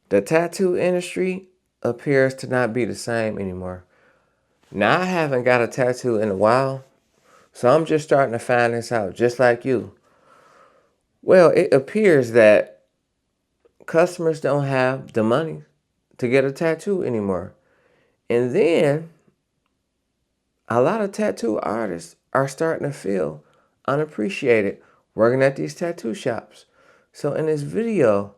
The tattoo industry appears to not be the same anymore. Now, I haven't got a tattoo in a while, so I'm just starting to find this out, just like you. Well, it appears that customers don't have the money to get a tattoo anymore. And then a lot of tattoo artists are starting to feel unappreciated working at these tattoo shops. So in this video,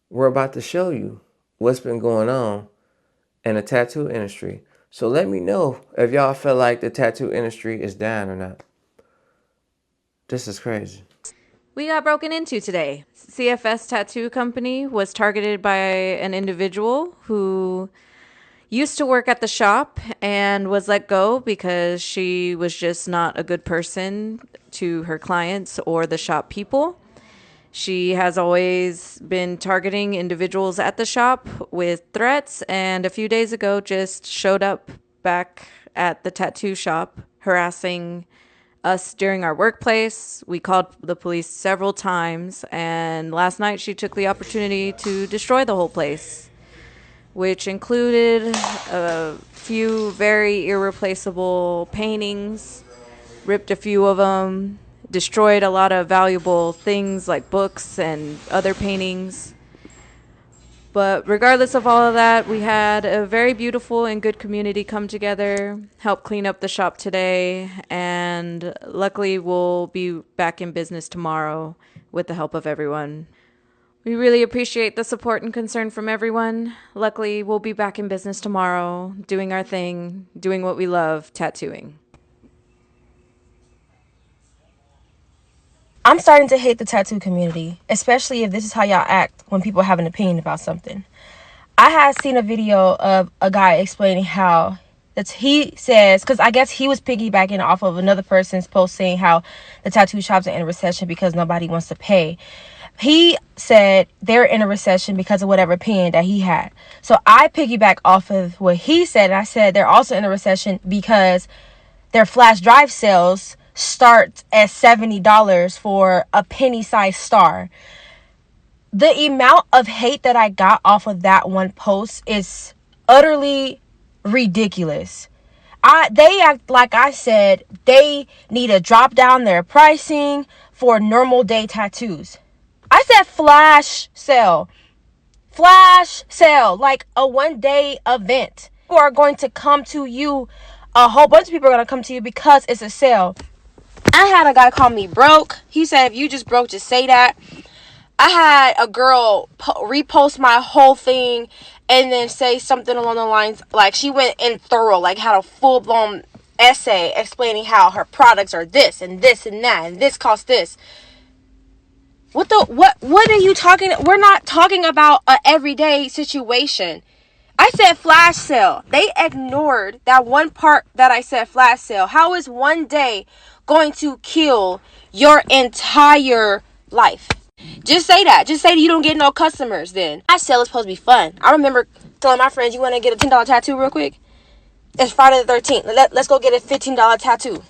we're about to show you what's been going on in the tattoo industry. So let me know if y'all feel like the tattoo industry is dying or not. This is crazy. We got broken into today. CFS Tattoo Company was targeted by an individual who used to work at the shop and was let go because she was just not a good person to her clients or the shop people. She has always been targeting individuals at the shop with threats, and a few days ago just showed up back at the tattoo shop harassing us during our workplace. We called the police several times, and last night she took the opportunity to destroy the whole place, which included a few very irreplaceable paintings, ripped a few of them, destroyed a lot of valuable things like books and other paintings. But regardless of all of that, we had a very beautiful and good community come together, help clean up the shop today, and luckily we'll be back in business tomorrow with the help of everyone. We really appreciate the support and concern from everyone. Luckily, we'll be back in business tomorrow, doing our thing, doing what we love, tattooing. I'm starting to hate the tattoo community, especially if this is how y'all act when people have an opinion about something. I had seen a video of a guy explaining how he says, because I guess he was piggybacking off of another person's post saying how the tattoo shops are in a recession because nobody wants to pay. He said they're in a recession because of whatever opinion that he had. So I piggyback off of what he said, and I said they're also in a recession because their flash drive sales start at $70 for a penny-sized star. The amount of hate that I got off of that one post is utterly ridiculous. They act like I said they need to drop down their pricing for normal day tattoos. I said flash sale, like a one-day event. People are going to come to you. A whole bunch of people are going to come to you because it's a sale. I had a guy call me broke. He said, if you just broke, just say that. I had a girl repost my whole thing and then say something along the lines, like she went in thorough, like had a full-blown essay explaining how her products are this and this and that, and this costs this. What are you talking? We're not talking about an everyday situation. I said flash sale. They ignored that one part that I said flash sale. How is one day going to kill your entire life? Just say that. Just say that you don't get no customers then. Flash sale is supposed to be fun. I remember telling my friends, you want to get a $10 tattoo real quick? It's Friday the 13th. Let's go get a $15 tattoo.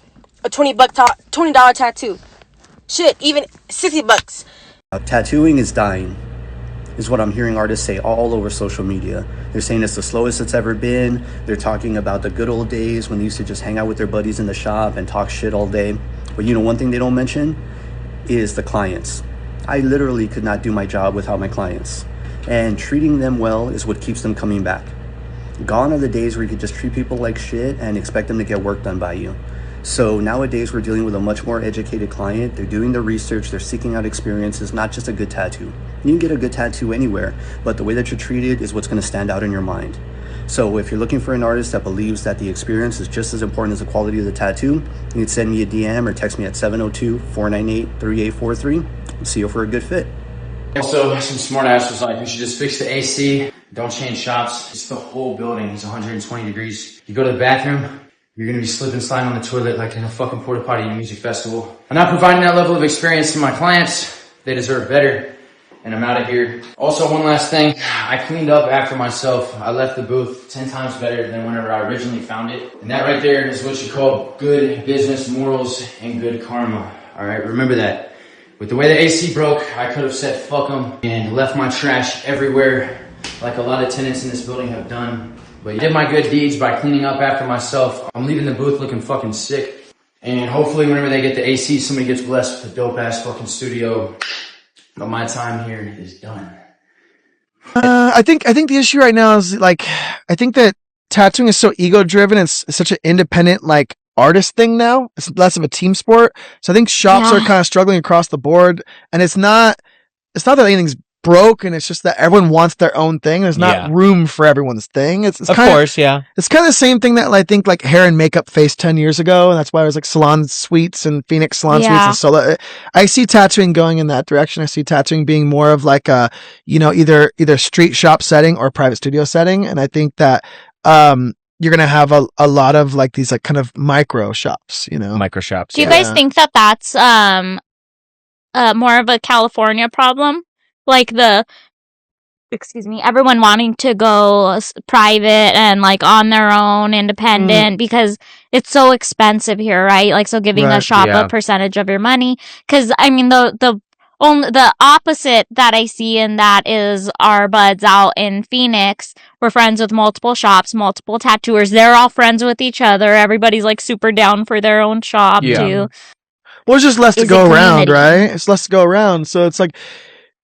A $20 tattoo. Shit, even $60. Tattooing is dying, is what I'm hearing artists say all over social media. They're saying it's the slowest it's ever been. They're talking about the good old days when they used to just hang out with their buddies in the shop and talk shit all day. But you know, one thing they don't mention is the clients. I literally could not do my job without my clients. And treating them well is what keeps them coming back. Gone are the days where you could just treat people like shit and expect them to get work done by you. So nowadays we're dealing with a much more educated client. They're doing their research, they're seeking out experiences, not just a good tattoo. You can get a good tattoo anywhere, but the way that you're treated is what's going to stand out in your mind. So if you're looking for an artist that believes that the experience is just as important as the quality of the tattoo, you can send me a DM or text me at 702-498-3843 and see if we're a good fit. Also, some smart ass was like, you should just fix the AC, don't change shops. It's the whole building, it's 120 degrees. You go to the bathroom, you're gonna be slipping, sliding on the toilet like in a fucking porta potty at a music festival. I'm not providing that level of experience to my clients. They deserve better, and I'm out of here. Also, one last thing, I cleaned up after myself. I left the booth 10 times better than whenever I originally found it. And that right there is what you call good business morals and good karma. All right, remember that. With the way the AC broke, I could have said fuck them and left my trash everywhere. like a lot of tenants in this building have done. But I did my good deeds by cleaning up after myself. I'm leaving the booth looking fucking sick. And hopefully whenever they get the AC, somebody gets blessed with a dope ass fucking studio. But my time here is done. I think the issue right now is like, I think that tattooing is so ego driven. It's such an independent like artist thing now. It's less of a team sport. So I think shops are kind of struggling across the board, and it's not that anything's broke, and it's just that everyone wants their own thing. There's not room for everyone's thing. It's of course, yeah. It's kind of the same thing that I think like hair and makeup faced 10 years ago, and that's why it was like salon suites and Phoenix salon suites and solo. I see tattooing going in that direction. I see tattooing being more of like a, either street shop setting or private studio setting, and I think that you're gonna have a lot of like these like kind of micro shops, Micro shops. Do you guys think that that's more of a California problem? Like everyone wanting to go private and like on their own, independent, because it's so expensive here, right? Like, so giving a shop a percentage of your money. Because I mean, the opposite that I see in that is our buds out in Phoenix. We're friends with multiple shops, multiple tattooers. They're all friends with each other. Everybody's like super down for their own shop too. Well, it's just less to go around, right? It's less to go around. So it's like,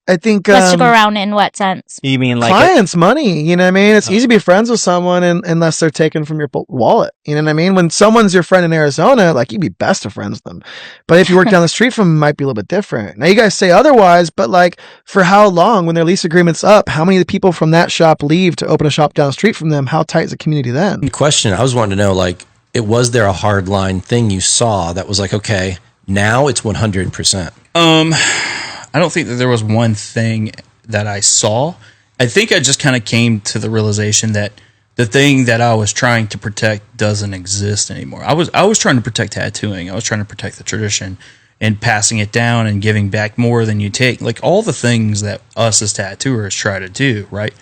I think less to go around in what sense? You mean like clients' money? You know what I mean? It's easy to be friends with someone unless they're taken from your wallet. You know what I mean? When someone's your friend in Arizona, like you'd be best of friends with them. But if you work down the street from them, it might be a little bit different. Now you guys say otherwise, but like for how long? When their lease agreement's up, how many of the people from that shop leave to open a shop down the street from them? How tight is the community then? Good question. I was wanting to know, like, was there a hard line thing you saw that was like, okay, now it's 100%? I don't think that there was one thing that I saw. I think I just kind of came to the realization that the thing that I was trying to protect doesn't exist anymore. I was trying to protect tattooing. I was trying to protect the tradition and passing it down and giving back more than you take. Like all the things that us as tattooers try to do, right?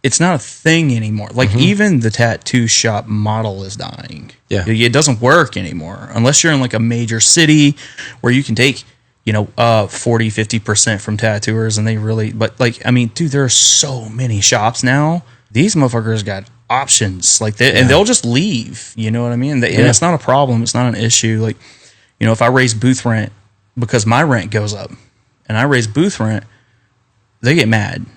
It's not a thing anymore. Like even the tattoo shop model is dying. Yeah. It doesn't work anymore unless you're in like a major city where you can take 40-50% from tattooers, and they really, but like, I mean, dude, there are so many shops now. These motherfuckers got options, like and they'll just leave. You know what I mean? And it's not a problem. It's not an issue. Like, if I raise booth rent because my rent goes up, and I raise booth rent, they get mad.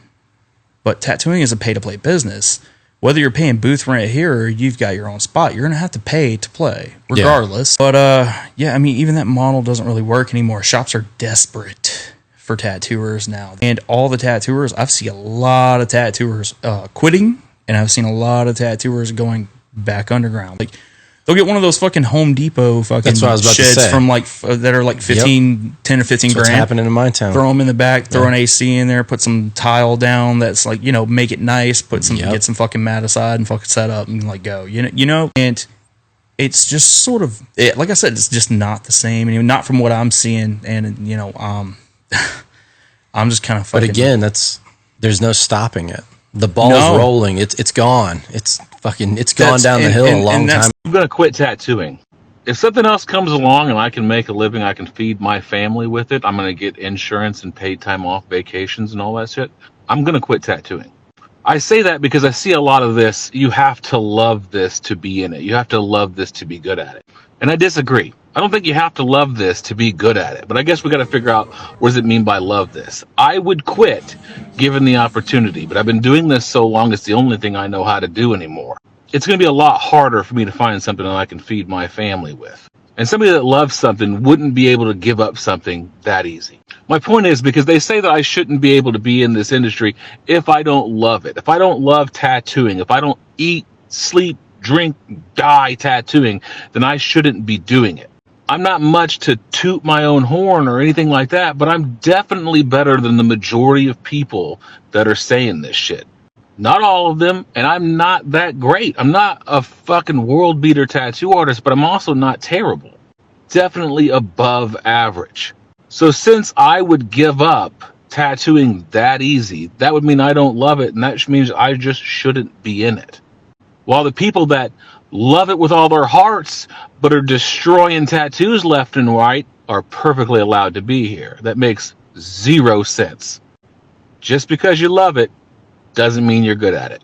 But tattooing is a pay-to-play business. Whether you're paying booth rent here or you've got your own spot, you're going to have to pay to play regardless. Yeah. But, I mean, even that model doesn't really work anymore. Shops are desperate for tattooers now. And all the tattooers, I've seen a lot of tattooers quitting, and I've seen a lot of tattooers going back underground. Like, they'll get one of those fucking Home Depot fucking sheds from like that are like 10 or 15 That's grand. What's happening in my town? Throw them in the back, throw an AC in there, put some tile down that's like, make it nice, get some fucking mat aside and fucking set up and like go, and it's just sort of, like I said, it's just not the same, and not from what I'm seeing, and I'm just kind of fucking. But again, there's no stopping it. The ball's rolling. It's gone. It's gone down the hill a long time. I'm going to quit tattooing. If something else comes along and I can make a living, I can feed my family with it, I'm going to get insurance and paid time off, vacations and all that shit, I'm going to quit tattooing. I say that because I see a lot of this. You have to love this to be in it. You have to love this to be good at it. And I disagree. I don't think you have to love this to be good at it. But I guess we got to figure out, what does it mean by love this? I would quit given the opportunity. But I've been doing this so long, it's the only thing I know how to do anymore. It's going to be a lot harder for me to find something that I can feed my family with. And somebody that loves something wouldn't be able to give up something that easy. My point is, because they say that I shouldn't be able to be in this industry if I don't love it. If I don't love tattooing, if I don't eat, sleep, drink, die tattooing, then I shouldn't be doing it. I'm not much to toot my own horn or anything like that, but I'm definitely better than the majority of people that are saying this shit. Not all of them, and I'm not that great. I'm not a fucking world beater tattoo artist, but I'm also not terrible. Definitely above average. So since I would give up tattooing that easy, that would mean I don't love it, and that means I just shouldn't be in it. While the people that love it with all their hearts, but are destroying tattoos left and right, are perfectly allowed to be here. That makes zero sense. Just because you love it doesn't mean you're good at it.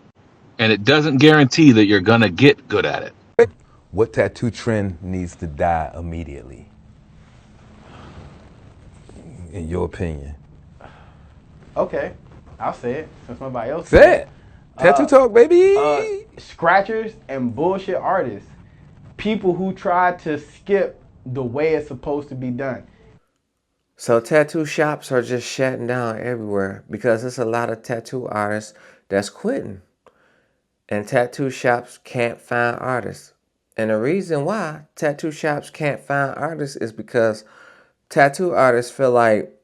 And it doesn't guarantee that you're going to get good at it. What tattoo trend needs to die immediately, in your opinion? Okay, I'll say it since nobody else Say it. Tattoo talk, baby. Scratchers and bullshit artists. People who try to skip the way it's supposed to be done. So tattoo shops are just shutting down everywhere because there's a lot of tattoo artists that's quitting. And tattoo shops can't find artists. And the reason why tattoo shops can't find artists is because tattoo artists feel like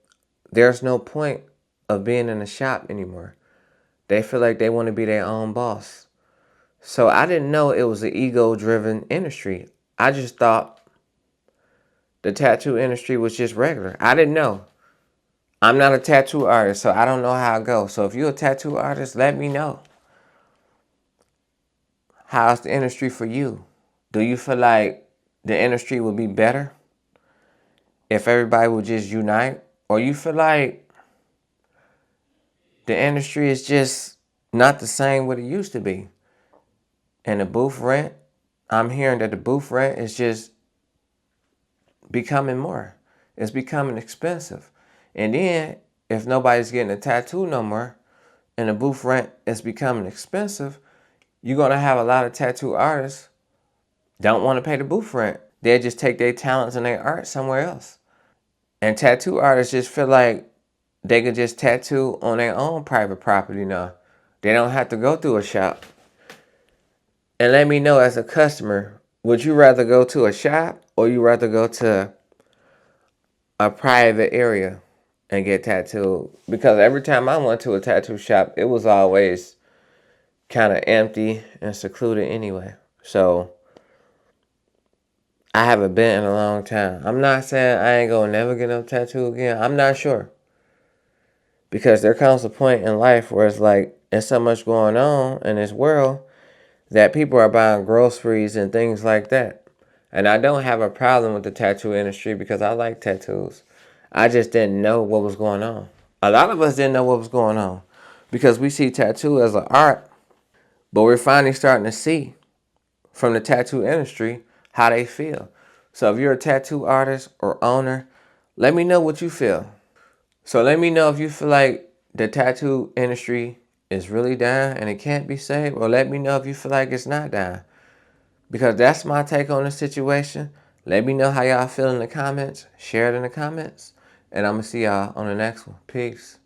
there's no point of being in a shop anymore. They feel like they want to be their own boss. So I didn't know it was an ego-driven industry. I just thought the tattoo industry was just regular. I didn't know. I'm not a tattoo artist, so I don't know how it goes. So if you're a tattoo artist, let me know. How's the industry for you? Do you feel like the industry would be better if everybody would just unite? Or you feel like the industry is just not the same what it used to be? And the booth rent, I'm hearing that the booth rent is just becoming more. It's becoming expensive. And then if nobody's getting a tattoo no more and the booth rent is becoming expensive, you're going to have a lot of tattoo artists don't want to pay the booth rent. They'll just take their talents and their art somewhere else. And tattoo artists just feel like they can just tattoo on their own private property now. They don't have to go through a shop. And let me know as a customer, would you rather go to a shop or you rather go to a private area and get tattooed? Because every time I went to a tattoo shop, it was always kind of empty and secluded anyway. So I haven't been in a long time. I'm not saying I ain't gonna never get no tattoo again. I'm not sure. Because there comes a point in life where it's like there's so much going on in this world that people are buying groceries and things like that. And I don't have a problem with the tattoo industry because I like tattoos. I just didn't know what was going on. A lot of us didn't know what was going on because we see tattoo as an art, but we're finally starting to see from the tattoo industry how they feel. So if you're a tattoo artist or owner, let me know what you feel. So let me know if you feel like the tattoo industry is really dying and it can't be saved, or let me know if you feel like it's not dying. Because that's my take on the situation. Let me know how y'all feel in the comments. Share it in the comments. And I'm going to see y'all on the next one. Peace.